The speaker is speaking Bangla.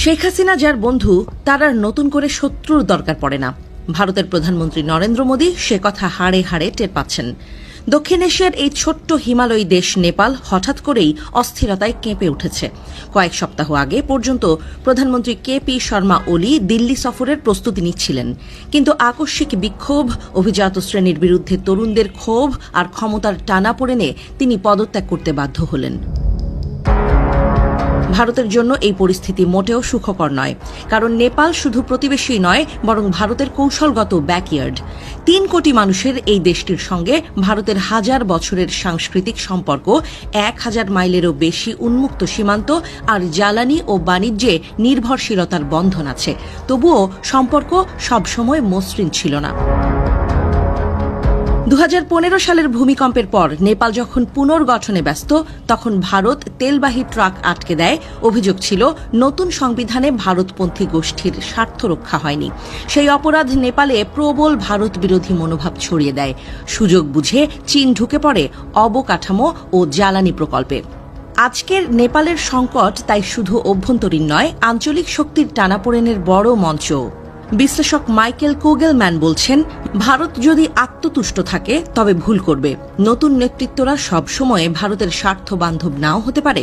শেখ হাসিনা যার বন্ধু তার আর নতুন করে শত্রুর দরকার পড়ে না। ভারতের প্রধানমন্ত্রী নরেন্দ্র মোদী সে কথা হাড়ে হাড়ে টের পাচ্ছেন। দক্ষিণ এশিয়ার এই ছোট্ট হিমালয়ী দেশ নেপাল হঠাৎ করেই অস্থিরতায় কেঁপে উঠেছে। কয়েক সপ্তাহ আগে পর্যন্ত প্রধানমন্ত্রী কেপি শর্মা ওলি দিল্লি সফরের প্রস্তুতি নিচ্ছিলেন, কিন্তু আকস্মিক বিক্ষোভ, অভিজাত শ্রেণীর বিরুদ্ধে তরুণদের ক্ষোভ আর ক্ষমতার টানাপোড়েনে তিনি পদত্যাগ করতে বাধ্য হলেন। ভারতের জন্য এই পরিস্থিতি মোটেও সুখকর নয়, কারণ নেপাল শুধু প্রতিবেশী নয়, বরং ভারতের কৌশলগত ব্যাকইয়ার্ড। ৩ কোটি মানুষের এই দেশটির সঙ্গে ভারতের হাজার বছরের সাংস্কৃতিক সম্পর্ক, ১,০০০ মাইলেরও বেশি উন্মুক্ত সীমান্ত আর জ্বালানি ও বাণিজ্যে নির্ভরশীলতার বন্ধন আছে। তবুও সম্পর্ক সবসময় মসৃণ ছিল না। ২০১৫ সালের ভূমিকম্পের পর নেপাল যখন পুনর্গঠনে ব্যস্ত, তখন ভারত তেলবাহী ট্রাক আটকে দেয়। অভিযোগ ছিল নতুন সংবিধানে ভারতপন্থী গোষ্ঠীর স্বার্থ রক্ষা হয়নি। সেই অপরাধ নেপালে প্রবল ভারত বিরোধী মনোভাব ছড়িয়ে দেয়। সুযোগ বুঝে চীন ঢুকে পড়ে অবকাঠামো ও জ্বালানি প্রকল্পে। আজকের নেপালের সংকট তাই শুধু অভ্যন্তরীণ নয়, আঞ্চলিক শক্তির টানাপোড়েনের বড় মঞ্চ। বিশ্লেষক মাইকেল কোগেলম্যান বলছেন, ভারত যদি আত্মতুষ্ট থাকে তবে ভুল করবে। নতুন নেতৃত্বরা সবসময় ভারতের স্বার্থ বান্ধব নাও হতে পারে।